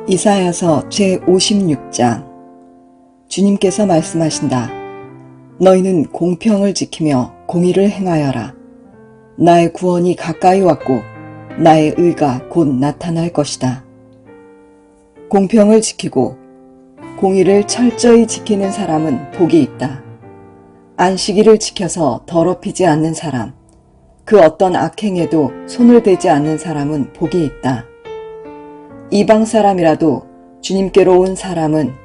이사야서 제56장. 주님께서 말씀하신다. 너희는 공평을 지키며 공의를 행하여라. 나의 구원이 가까이 왔고 나의 의가 곧 나타날 것이다. 공평을 지키고 공의를 철저히 지키는 사람은 복이 있다. 안식일을 지켜서 더럽히지 않는 사람, 그 어떤 악행에도 손을 대지 않는 사람은 복이 있다. 이방 사람이라도 주님께로 온 사람은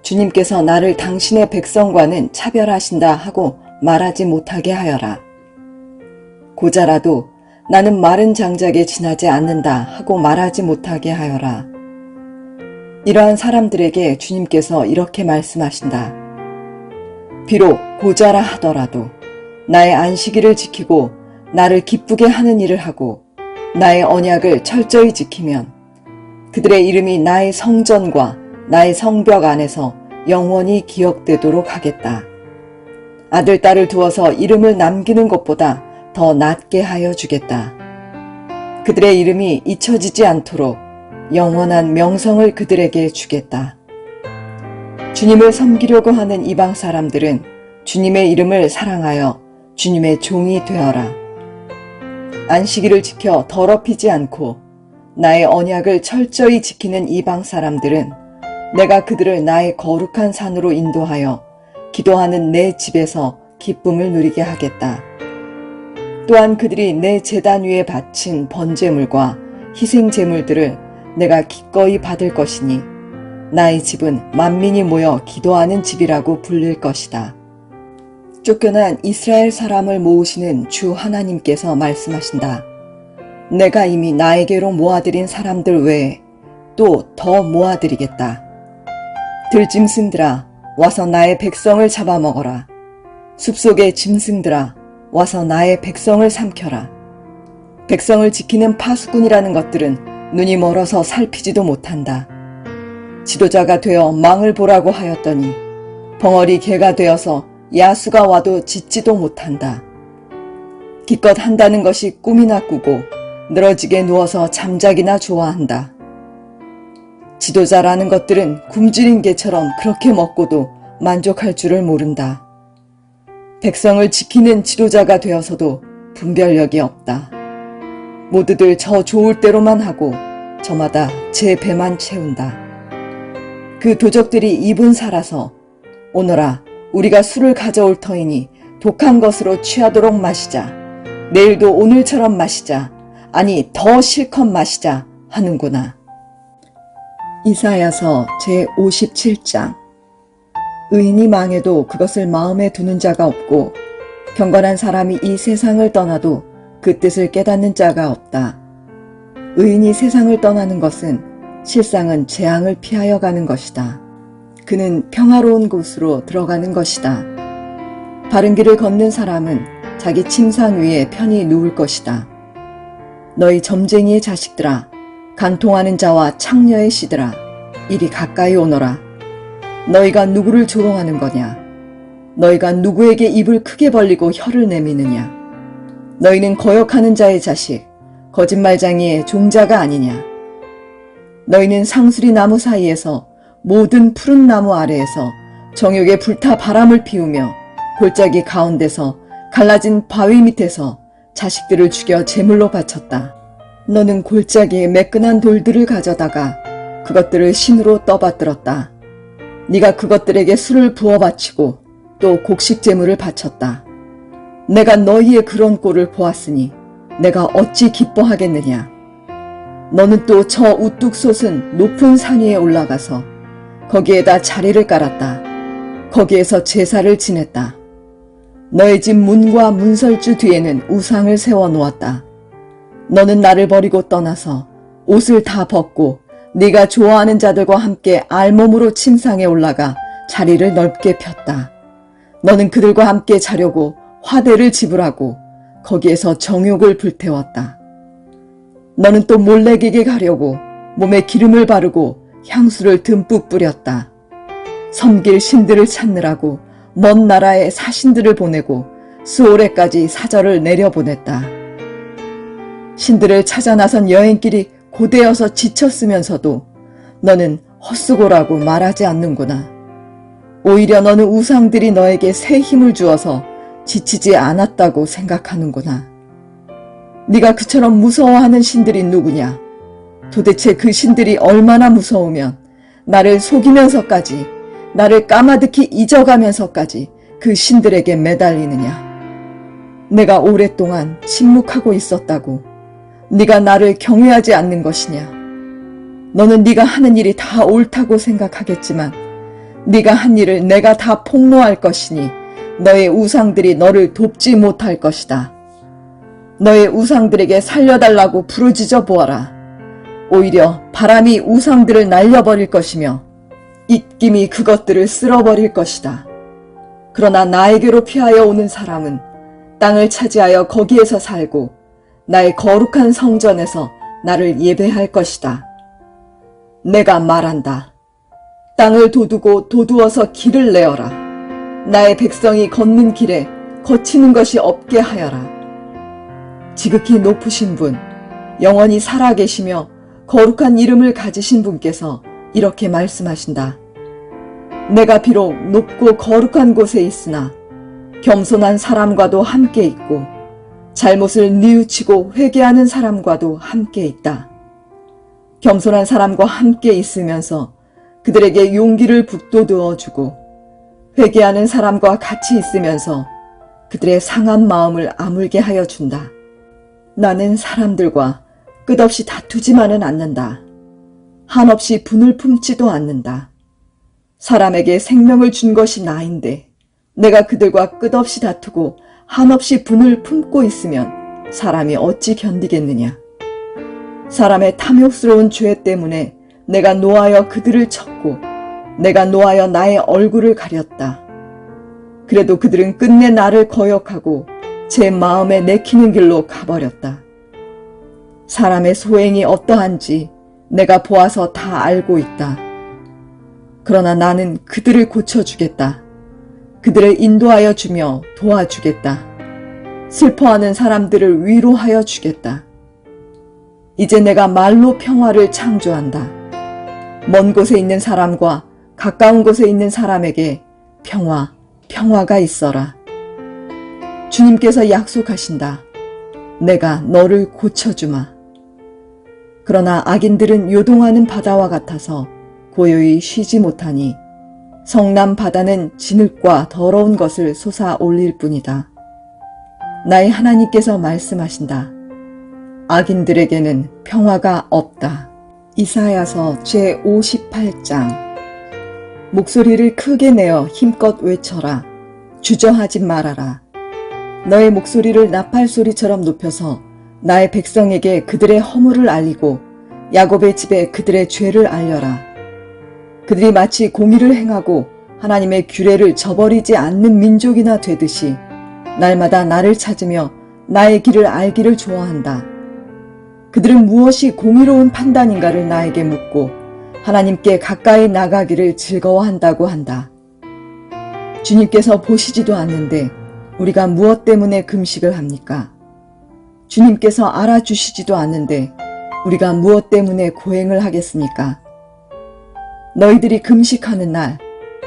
주님께서 나를 당신의 백성과는 차별하신다 하고 말하지 못하게 하여라. 고자라도 나는 마른 장작에 지나지 않는다 하고 말하지 못하게 하여라. 이러한 사람들에게 주님께서 이렇게 말씀하신다. 비록 고자라 하더라도 나의 안식일을 지키고 나를 기쁘게 하는 일을 하고 나의 언약을 철저히 지키면 그들의 이름이 나의 성전과 나의 성벽 안에서 영원히 기억되도록 하겠다. 아들, 딸을 두어서 이름을 남기는 것보다 더 낫게 하여 주겠다. 그들의 이름이 잊혀지지 않도록 영원한 명성을 그들에게 주겠다. 주님을 섬기려고 하는 이방 사람들은 주님의 이름을 사랑하여 주님의 종이 되어라. 안식일을 지켜 더럽히지 않고 나의 언약을 철저히 지키는 이방 사람들은 내가 그들을 나의 거룩한 산으로 인도하여 기도하는 내 집에서 기쁨을 누리게 하겠다. 또한 그들이 내 제단 위에 바친 번제물과 희생제물들을 내가 기꺼이 받을 것이니 나의 집은 만민이 모여 기도하는 집이라고 불릴 것이다. 쫓겨난 이스라엘 사람을 모으시는 주 하나님께서 말씀하신다. 내가 이미 나에게로 모아들인 사람들 외에 또 더 모아드리겠다. 들짐승들아, 와서 나의 백성을 잡아먹어라. 숲속의 짐승들아, 와서 나의 백성을 삼켜라. 백성을 지키는 파수꾼이라는 것들은 눈이 멀어서 살피지도 못한다. 지도자가 되어 망을 보라고 하였더니 벙어리 개가 되어서 야수가 와도 짖지도 못한다. 기껏 한다는 것이 꿈이나 꾸고 늘어지게 누워서 잠자기나 좋아한다. 지도자라는 것들은 굶주린 개처럼 그렇게 먹고도 만족할 줄을 모른다. 백성을 지키는 지도자가 되어서도 분별력이 없다. 모두들 저 좋을 대로만 하고 저마다 제 배만 채운다. 그 도적들이 입은 살아서 오너라 우리가 술을 가져올 터이니 독한 것으로 취하도록 마시자. 내일도 오늘처럼 마시자. 아니 더 실컷 마시자 하는구나. 이사야서 제57장. 의인이 망해도 그것을 마음에 두는 자가 없고 경건한 사람이 이 세상을 떠나도 그 뜻을 깨닫는 자가 없다. 의인이 세상을 떠나는 것은 실상은 재앙을 피하여 가는 것이다. 그는 평화로운 곳으로 들어가는 것이다. 바른 길을 걷는 사람은 자기 침상 위에 편히 누울 것이다. 너희 점쟁이의 자식들아, 간통하는 자와 창녀의 씨들아, 이리 가까이 오너라. 너희가 누구를 조롱하는 거냐? 너희가 누구에게 입을 크게 벌리고 혀를 내미느냐? 너희는 거역하는 자의 자식, 거짓말쟁이의 종자가 아니냐? 너희는 상수리 나무 사이에서 모든 푸른 나무 아래에서 정욕에 불타 바람을 피우며 골짜기 가운데서 갈라진 바위 밑에서 자식들을 죽여 제물로 바쳤다. 너는 골짜기에 매끈한 돌들을 가져다가 그것들을 신으로 떠받들었다. 네가 그것들에게 술을 부어 바치고 또 곡식 제물을 바쳤다. 내가 너희의 그런 꼴을 보았으니 내가 어찌 기뻐하겠느냐. 너는 또 저 우뚝 솟은 높은 산 위에 올라가서 거기에다 자리를 깔았다. 거기에서 제사를 지냈다. 너의 집 문과 문설주 뒤에는 우상을 세워 놓았다. 너는 나를 버리고 떠나서 옷을 다 벗고 네가 좋아하는 자들과 함께 알몸으로 침상에 올라가 자리를 넓게 폈다. 너는 그들과 함께 자려고 화대를 지불하고 거기에서 정욕을 불태웠다. 너는 또 몰래에게 가려고 몸에 기름을 바르고 향수를 듬뿍 뿌렸다. 섬길 신들을 찾느라고 먼 나라에 사신들을 보내고 스오레까지 사절을 내려보냈다. 신들을 찾아 나선 여행길이 고되어서 지쳤으면서도 너는 헛수고라고 말하지 않는구나. 오히려 너는 우상들이 너에게 새 힘을 주어서 지치지 않았다고 생각하는구나. 네가 그처럼 무서워하는 신들이 누구냐? 도대체 그 신들이 얼마나 무서우면 나를 속이면서까지, 나를 까마득히 잊어가면서까지 그 신들에게 매달리느냐? 내가 오랫동안 침묵하고 있었다고 네가 나를 경외하지 않는 것이냐? 너는 네가 하는 일이 다 옳다고 생각하겠지만 네가 한 일을 내가 다 폭로할 것이니 너의 우상들이 너를 돕지 못할 것이다. 너의 우상들에게 살려달라고 부르짖어 보아라. 오히려 바람이 우상들을 날려버릴 것이며 입김이 그것들을 쓸어버릴 것이다. 그러나 나에게로 피하여 오는 사람은 땅을 차지하여 거기에서 살고 나의 거룩한 성전에서 나를 예배할 것이다. 내가 말한다. 땅을 도두고 도두어서 길을 내어라. 나의 백성이 걷는 길에 거치는 것이 없게 하여라. 지극히 높으신 분, 영원히 살아계시며 거룩한 이름을 가지신 분께서 이렇게 말씀하신다. 내가 비록 높고 거룩한 곳에 있으나 겸손한 사람과도 함께 있고 잘못을 뉘우치고 회개하는 사람과도 함께 있다. 겸손한 사람과 함께 있으면서 그들에게 용기를 북돋워 주고 회개하는 사람과 같이 있으면서 그들의 상한 마음을 아물게 하여 준다. 나는 사람들과 끝없이 다투지만은 않는다. 한없이 분을 품지도 않는다. 사람에게 생명을 준 것이 나인데 내가 그들과 끝없이 다투고 한없이 분을 품고 있으면 사람이 어찌 견디겠느냐. 사람의 탐욕스러운 죄 때문에 내가 노하여 그들을 쳤고 내가 노하여 나의 얼굴을 가렸다. 그래도 그들은 끝내 나를 거역하고 제 마음에 내키는 길로 가버렸다. 사람의 소행이 어떠한지 내가 보아서 다 알고 있다. 그러나 나는 그들을 고쳐주겠다. 그들을 인도하여 주며 도와주겠다. 슬퍼하는 사람들을 위로하여 주겠다. 이제 내가 말로 평화를 창조한다. 먼 곳에 있는 사람과 가까운 곳에 있는 사람에게 평화가 있어라. 주님께서 약속하신다. 내가 너를 고쳐주마. 그러나 악인들은 요동하는 바다와 같아서 고요히 쉬지 못하니 성남 바다는 진흙과 더러운 것을 솟아 올릴 뿐이다. 나의 하나님께서 말씀하신다. 악인들에게는 평화가 없다. 이사야서 제58장. 목소리를 크게 내어 힘껏 외쳐라. 주저하지 말아라. 너의 목소리를 나팔소리처럼 높여서 나의 백성에게 그들의 허물을 알리고 야곱의 집에 그들의 죄를 알려라. 그들이 마치 공의를 행하고 하나님의 규례를 저버리지 않는 민족이나 되듯이 날마다 나를 찾으며 나의 길을 알기를 좋아한다. 그들은 무엇이 공의로운 판단인가를 나에게 묻고 하나님께 가까이 나가기를 즐거워한다고 한다. 주님께서 보시지도 않는데 우리가 무엇 때문에 금식을 합니까? 주님께서 알아주시지도 않는데 우리가 무엇 때문에 고행을 하겠습니까? 너희들이 금식하는 날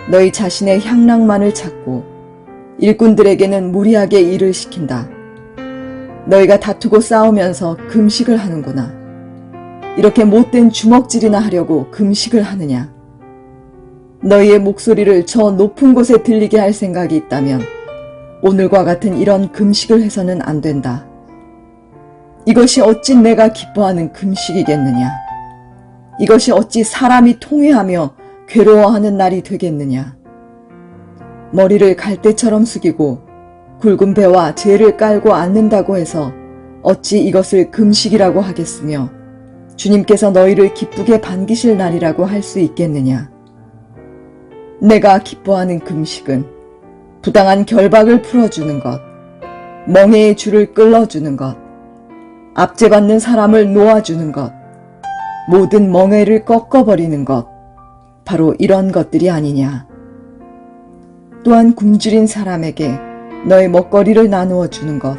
너희 자신의 향락만을 찾고 일꾼들에게는 무리하게 일을 시킨다. 너희가 다투고 싸우면서 금식을 하는구나. 이렇게 못된 주먹질이나 하려고 금식을 하느냐? 너희의 목소리를 저 높은 곳에 들리게 할 생각이 있다면 오늘과 같은 이런 금식을 해서는 안 된다. 이것이 어찌 내가 기뻐하는 금식이겠느냐? 이것이 어찌 사람이 통회하며 괴로워하는 날이 되겠느냐? 머리를 갈대처럼 숙이고 굵은 배와 죄를 깔고 앉는다고 해서 어찌 이것을 금식이라고 하겠으며 주님께서 너희를 기쁘게 반기실 날이라고 할 수 있겠느냐? 내가 기뻐하는 금식은 부당한 결박을 풀어주는 것, 멍에의 줄을 끌어주는 것, 압제받는 사람을 놓아주는 것, 모든 멍에를 꺾어버리는 것, 바로 이런 것들이 아니냐. 또한 굶주린 사람에게 너의 먹거리를 나누어 주는 것,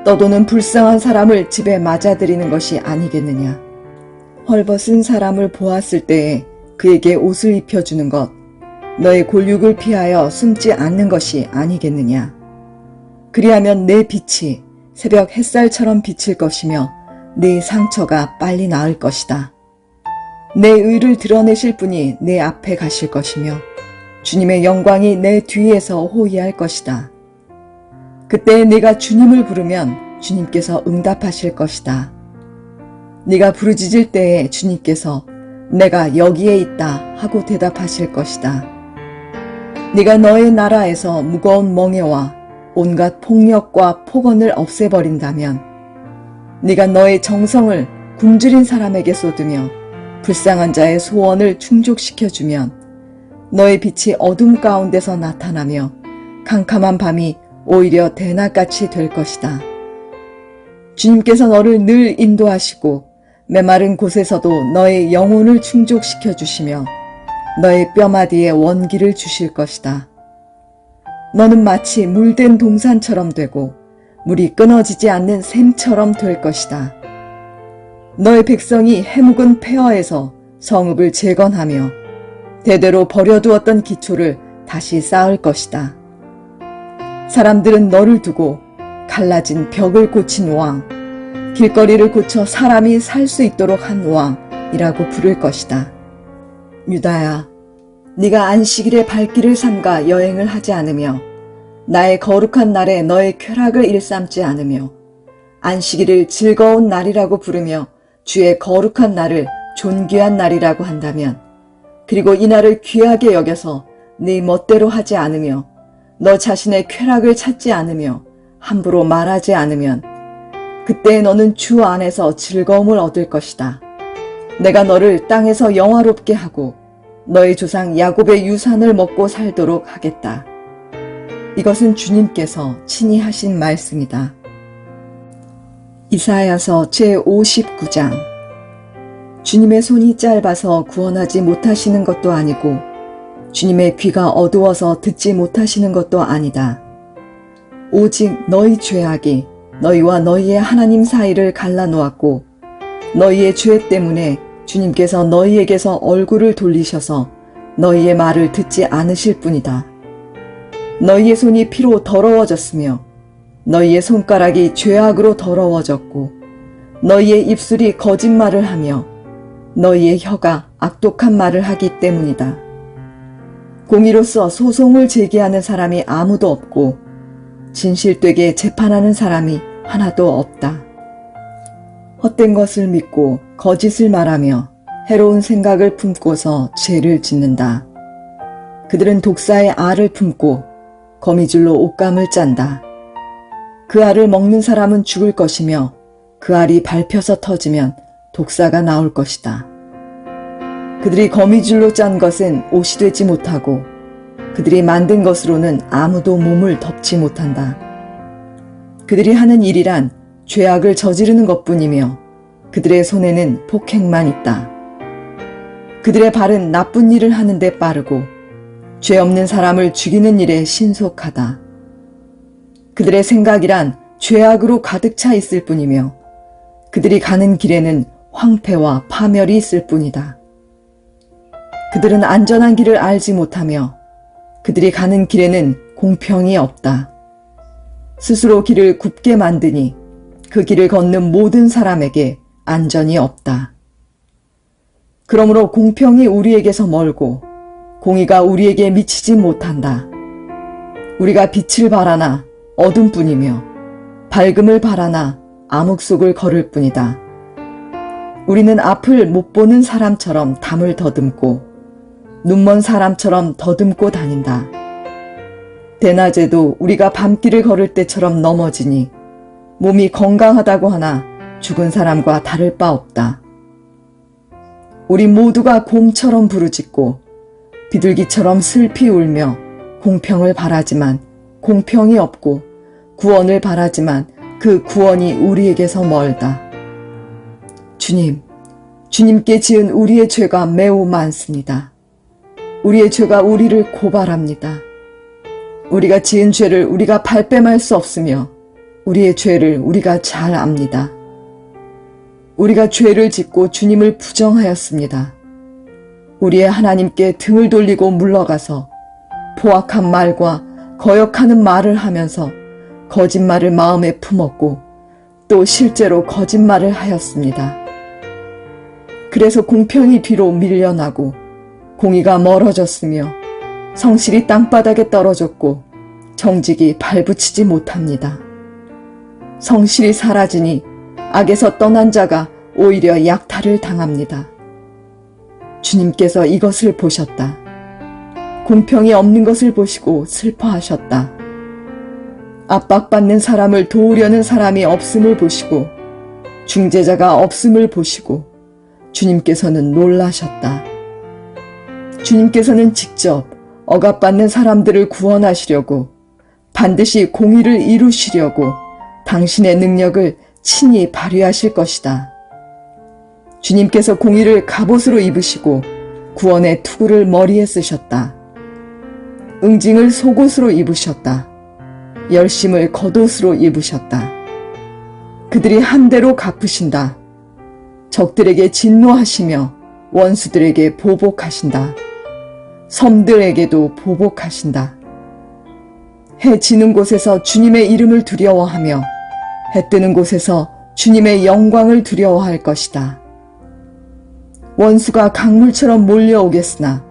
떠도는 불쌍한 사람을 집에 맞아들이는 것이 아니겠느냐. 헐벗은 사람을 보았을 때에 그에게 옷을 입혀주는 것, 너의 골육을 피하여 숨지 않는 것이 아니겠느냐. 그리하면 내 빛이 새벽 햇살처럼 비칠 것이며 네 상처가 빨리 나을 것이다. 내 의를 드러내실 분이 내 앞에 가실 것이며 주님의 영광이 내 뒤에서 호위할 것이다. 그때 네가 주님을 부르면 주님께서 응답하실 것이다. 네가 부르짖을 때에 주님께서 내가 여기에 있다 하고 대답하실 것이다. 네가 너의 나라에서 무거운 멍에와 온갖 폭력과 폭언을 없애버린다면, 네가 너의 정성을 굶주린 사람에게 쏟으며 불쌍한 자의 소원을 충족시켜주면 너의 빛이 어둠 가운데서 나타나며 캄캄한 밤이 오히려 대낮같이 될 것이다. 주님께서 너를 늘 인도하시고 메마른 곳에서도 너의 영혼을 충족시켜 주시며 너의 뼈마디에 원기를 주실 것이다. 너는 마치 물된 동산처럼 되고 물이 끊어지지 않는 샘처럼 될 것이다. 너의 백성이 해묵은 폐허에서 성읍을 재건하며 대대로 버려두었던 기초를 다시 쌓을 것이다. 사람들은 너를 두고 갈라진 벽을 고친 왕, 길거리를 고쳐 사람이 살 수 있도록 한 왕이라고 부를 것이다. 유다야, 네가 안식일에 발길을 삼가 여행을 하지 않으며 나의 거룩한 날에 너의 쾌락을 일삼지 않으며 안식일을 즐거운 날이라고 부르며 주의 거룩한 날을 존귀한 날이라고 한다면, 그리고 이 날을 귀하게 여겨서 네 멋대로 하지 않으며 너 자신의 쾌락을 찾지 않으며 함부로 말하지 않으면 그때 너는 주 안에서 즐거움을 얻을 것이다. 내가 너를 땅에서 영화롭게 하고 너의 조상 야곱의 유산을 먹고 살도록 하겠다. 이것은 주님께서 친히 하신 말씀이다. 이사야서 제59장. 주님의 손이 짧아서 구원하지 못하시는 것도 아니고 주님의 귀가 어두워서 듣지 못하시는 것도 아니다. 오직 너희 죄악이 너희와 너희의 하나님 사이를 갈라놓았고 너희의 죄 때문에 주님께서 너희에게서 얼굴을 돌리셔서 너희의 말을 듣지 않으실 뿐이다. 너희의 손이 피로 더러워졌으며 너희의 손가락이 죄악으로 더러워졌고 너희의 입술이 거짓말을 하며 너희의 혀가 악독한 말을 하기 때문이다. 공의로서 소송을 제기하는 사람이 아무도 없고 진실되게 재판하는 사람이 하나도 없다. 헛된 것을 믿고 거짓을 말하며 해로운 생각을 품고서 죄를 짓는다. 그들은 독사의 알을 품고 거미줄로 옷감을 짠다. 그 알을 먹는 사람은 죽을 것이며 그 알이 밟혀서 터지면 독사가 나올 것이다. 그들이 거미줄로 짠 것은 옷이 되지 못하고 그들이 만든 것으로는 아무도 몸을 덮지 못한다. 그들이 하는 일이란 죄악을 저지르는 것뿐이며 그들의 손에는 폭행만 있다. 그들의 발은 나쁜 일을 하는 데 빠르고 죄 없는 사람을 죽이는 일에 신속하다. 그들의 생각이란 죄악으로 가득 차 있을 뿐이며 그들이 가는 길에는 황폐와 파멸이 있을 뿐이다. 그들은 안전한 길을 알지 못하며 그들이 가는 길에는 공평이 없다. 스스로 길을 굽게 만드니 그 길을 걷는 모든 사람에게 안전이 없다. 그러므로 공평이 우리에게서 멀고 공의가 우리에게 미치지 못한다. 우리가 빛을 바라나 어둠뿐이며 밝음을 바라나 암흑 속을 걸을 뿐이다. 우리는 앞을 못 보는 사람처럼 담을 더듬고 눈먼 사람처럼 더듬고 다닌다. 대낮에도 우리가 밤길을 걸을 때처럼 넘어지니 몸이 건강하다고 하나 죽은 사람과 다를 바 없다. 우리 모두가 곰처럼 부르짖고 비둘기처럼 슬피 울며 공평을 바라지만 공평이 없고 구원을 바라지만 그 구원이 우리에게서 멀다. 주님께 지은 우리의 죄가 매우 많습니다. 우리의 죄가 우리를 고발합니다. 우리가 지은 죄를 우리가 발뺌할 수 없으며 우리의 죄를 우리가 잘 압니다. 우리가 죄를 짓고 주님을 부정하였습니다. 우리의 하나님께 등을 돌리고 물러가서 포악한 말과 거역하는 말을 하면서 거짓말을 마음에 품었고 또 실제로 거짓말을 하였습니다. 그래서 공평이 뒤로 밀려나고 공의가 멀어졌으며 성실이 땅바닥에 떨어졌고 정직이 발붙이지 못합니다. 성실이 사라지니 악에서 떠난 자가 오히려 약탈을 당합니다. 주님께서 이것을 보셨다. 공평이 없는 것을 보시고 슬퍼하셨다. 압박받는 사람을 도우려는 사람이 없음을 보시고 중재자가 없음을 보시고 주님께서는 놀라셨다. 주님께서는 직접 억압받는 사람들을 구원하시려고 반드시 공의를 이루시려고 당신의 능력을 친히 발휘하실 것이다. 주님께서 공의를 갑옷으로 입으시고 구원의 투구를 머리에 쓰셨다. 응징을 속옷으로 입으셨다. 열심을 겉옷으로 입으셨다. 그들이 한 대로 갚으신다. 적들에게 진노하시며 원수들에게 보복하신다. 섬들에게도 보복하신다. 해 지는 곳에서 주님의 이름을 두려워하며 해 뜨는 곳에서 주님의 영광을 두려워할 것이다. 원수가 강물처럼 몰려오겠으나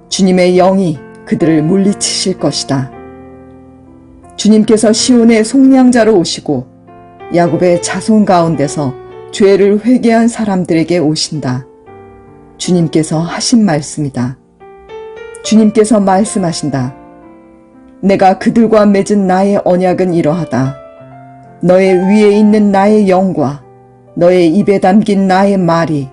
주님의 영이 그들을 물리치실 것이다. 주님께서 시온의 속량자로 오시고 야곱의 자손 가운데서 죄를 회개한 사람들에게 오신다. 주님께서 하신 말씀이다. 주님께서 말씀하신다. 내가 그들과 맺은 나의 언약은 이러하다. 너의 위에 있는 나의 영과 너의 입에 담긴 나의 말이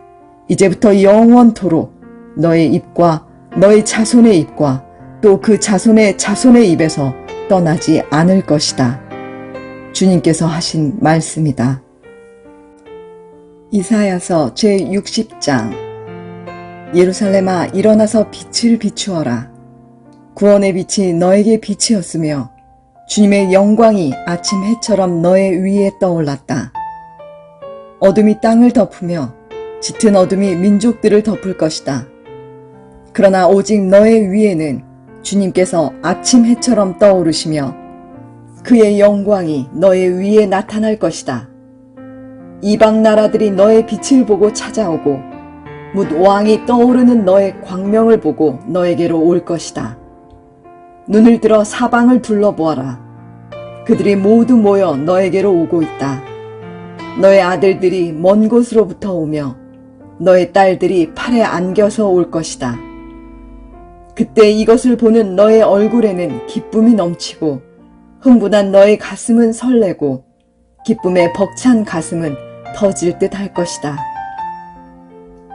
이제부터 영원토록 너의 입과 너의 자손의 입과 또 그 자손의 자손의 입에서 떠나지 않을 것이다. 주님께서 하신 말씀이다. 이사야서 제60장. 예루살렘아, 일어나서 빛을 비추어라. 구원의 빛이 너에게 빛이었으며 주님의 영광이 아침 해처럼 너의 위에 떠올랐다. 어둠이 땅을 덮으며 짙은 어둠이 민족들을 덮을 것이다. 그러나 오직 너의 위에는 주님께서 아침 해처럼 떠오르시며 그의 영광이 너의 위에 나타날 것이다. 이방 나라들이 너의 빛을 보고 찾아오고 뭇 왕이 떠오르는 너의 광명을 보고 너에게로 올 것이다. 눈을 들어 사방을 둘러보아라. 그들이 모두 모여 너에게로 오고 있다. 너의 아들들이 먼 곳으로부터 오며 너의 딸들이 팔에 안겨서 올 것이다. 그때 이것을 보는 너의 얼굴에는 기쁨이 넘치고 흥분한 너의 가슴은 설레고 기쁨에 벅찬 가슴은 터질 듯 할 것이다.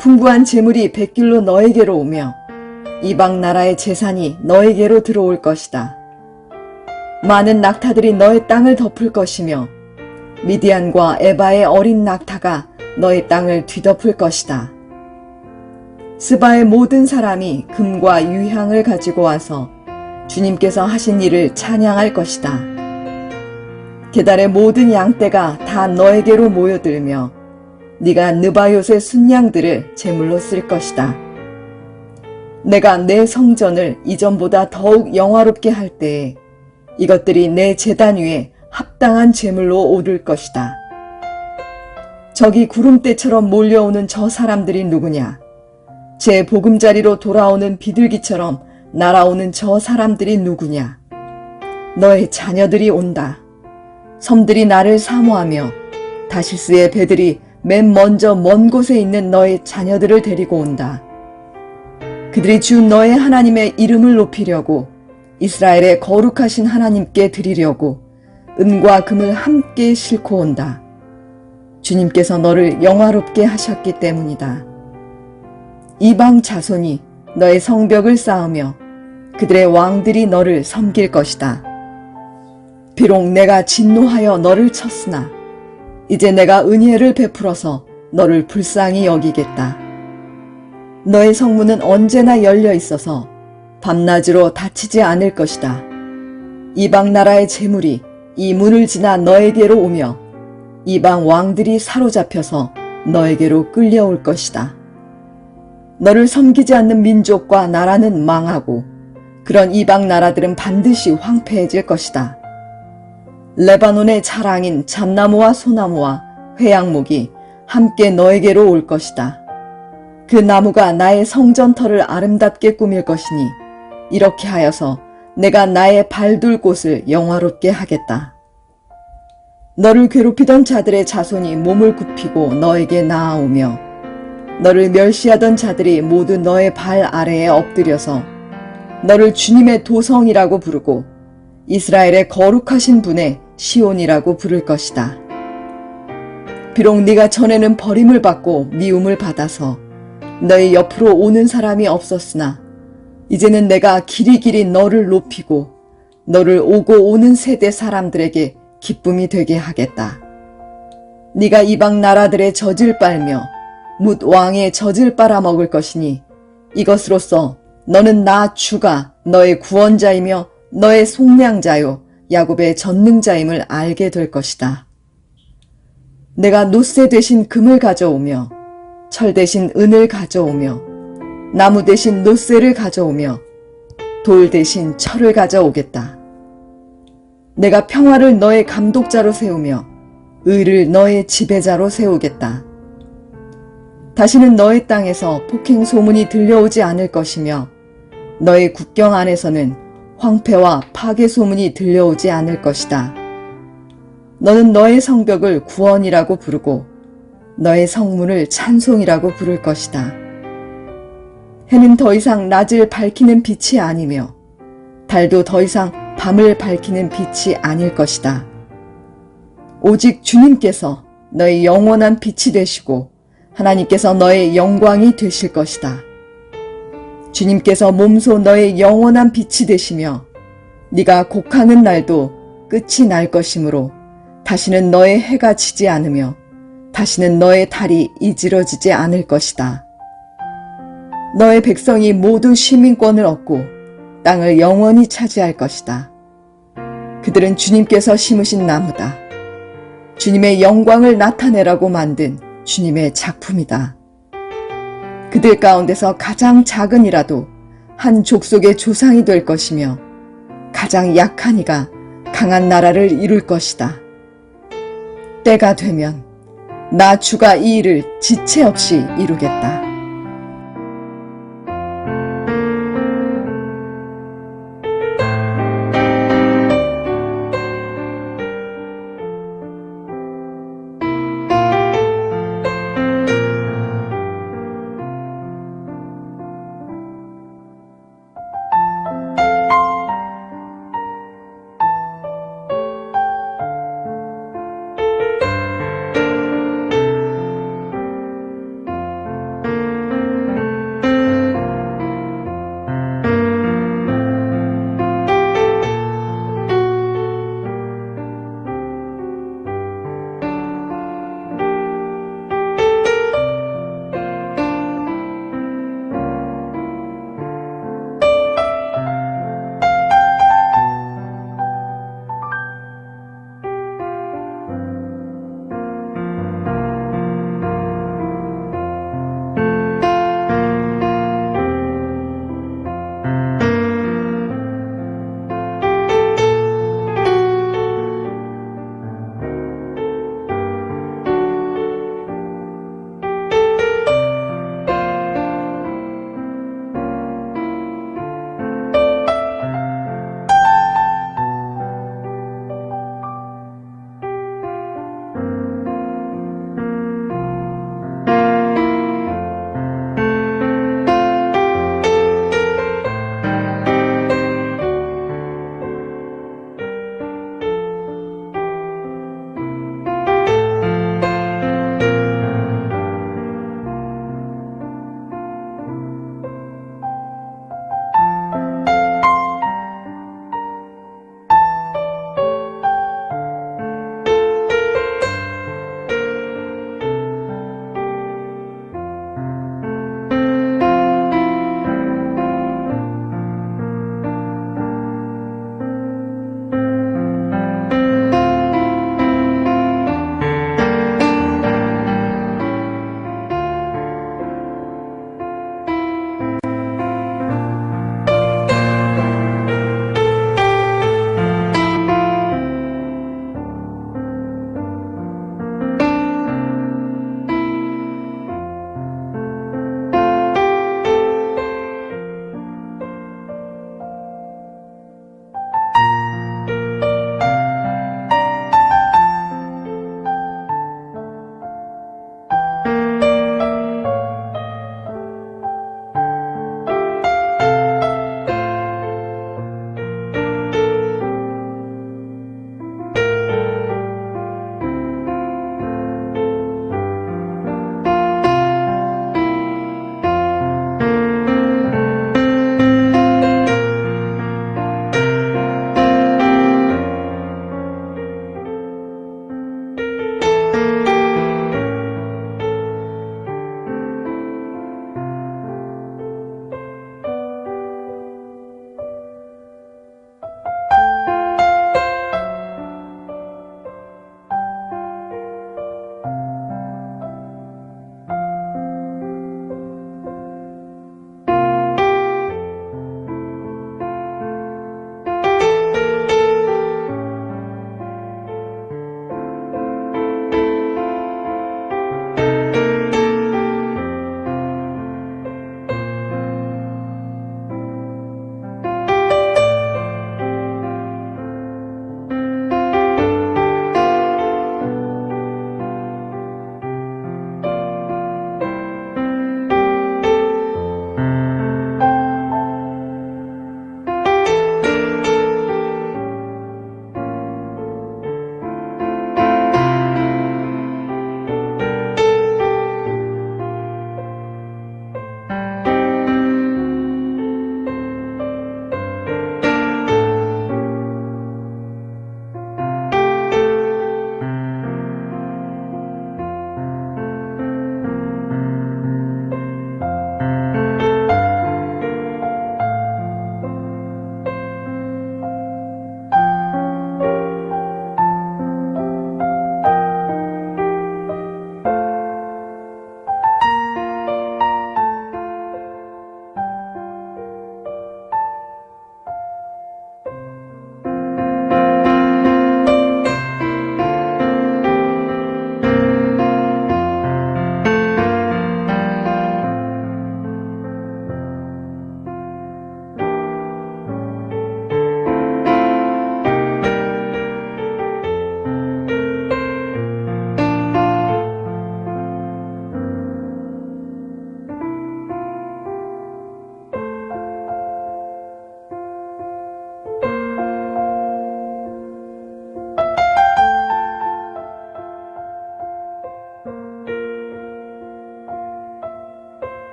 풍부한 재물이 백길로 너에게로 오며 이방 나라의 재산이 너에게로 들어올 것이다. 많은 낙타들이 너의 땅을 덮을 것이며 미디안과 에바의 어린 낙타가 너의 땅을 뒤덮을 것이다. 스바의 모든 사람이 금과 유향을 가지고 와서 주님께서 하신 일을 찬양할 것이다. 게달의 모든 양떼가 다 너에게로 모여들며 네가 느바요의 순양들을 제물로 쓸 것이다. 내가 내 성전을 이전보다 더욱 영화롭게 할 때에 이것들이 내 제단 위에 합당한 제물로 오를 것이다. 저기 구름대처럼 몰려오는 저 사람들이 누구냐? 제 보금자리로 돌아오는 비둘기처럼 날아오는 저 사람들이 누구냐? 너의 자녀들이 온다. 섬들이 나를 사모하며 다시스의 배들이 맨 먼저 먼 곳에 있는 너의 자녀들을 데리고 온다. 그들이 주 너의 하나님의 이름을 높이려고 이스라엘의 거룩하신 하나님께 드리려고 은과 금을 함께 싣고 온다. 주님께서 너를 영화롭게 하셨기 때문이다. 이방 자손이 너의 성벽을 쌓으며 그들의 왕들이 너를 섬길 것이다. 비록 내가 진노하여 너를 쳤으나 이제 내가 은혜를 베풀어서 너를 불쌍히 여기겠다. 너의 성문은 언제나 열려 있어서 밤낮으로 닫히지 않을 것이다. 이방 나라의 재물이 이 문을 지나 너에게로 오며 이방 왕들이 사로잡혀서 너에게로 끌려올 것이다. 너를 섬기지 않는 민족과 나라는 망하고 그런 이방 나라들은 반드시 황폐해질 것이다. 레바논의 자랑인 잣나무와 소나무와 회양목이 함께 너에게로 올 것이다. 그 나무가 나의 성전터를 아름답게 꾸밀 것이니 이렇게 하여서 내가 나의 발둘 곳을 영화롭게 하겠다. 너를 괴롭히던 자들의 자손이 몸을 굽히고 너에게 나아오며 너를 멸시하던 자들이 모두 너의 발 아래에 엎드려서 너를 주님의 도성이라고 부르고 이스라엘의 거룩하신 분의 시온이라고 부를 것이다. 비록 네가 전에는 버림을 받고 미움을 받아서 너의 옆으로 오는 사람이 없었으나 이제는 내가 길이길이 너를 높이고 너를 오고 오는 세대 사람들에게 기쁨이 되게 하겠다. 네가 이방 나라들의 젖을 빨며 뭇 왕의 젖을 빨아먹을 것이니 이것으로써 너는 나 주가 너의 구원자이며 너의 속량자요 야곱의 전능자임을 알게 될 것이다. 내가 노새 대신 금을 가져오며 철 대신 은을 가져오며 나무 대신 노새를 가져오며 돌 대신 철을 가져오겠다. 내가 평화를 너의 감독자로 세우며 의를 너의 지배자로 세우겠다. 다시는 너의 땅에서 폭행 소문이 들려오지 않을 것이며 너의 국경 안에서는 황폐와 파괴 소문이 들려오지 않을 것이다. 너는 너의 성벽을 구원이라고 부르고 너의 성문을 찬송이라고 부를 것이다. 해는 더 이상 낮을 밝히는 빛이 아니며 달도 더 이상 밤을 밝히는 빛이 아닐 것이다. 오직 주님께서 너의 영원한 빛이 되시고 하나님께서 너의 영광이 되실 것이다. 주님께서 몸소 너의 영원한 빛이 되시며 네가 곡하는 날도 끝이 날 것이므로 다시는 너의 해가 지지 않으며 다시는 너의 달이 이지러지지 않을 것이다. 너의 백성이 모두 시민권을 얻고 땅을 영원히 차지할 것이다. 그들은 주님께서 심으신 나무다. 주님의 영광을 나타내라고 만든 주님의 작품이다. 그들 가운데서 가장 작은 이라도 한 족속의 조상이 될 것이며 가장 약한 이가 강한 나라를 이룰 것이다. 때가 되면 나 주가 이 일을 지체 없이 이루겠다.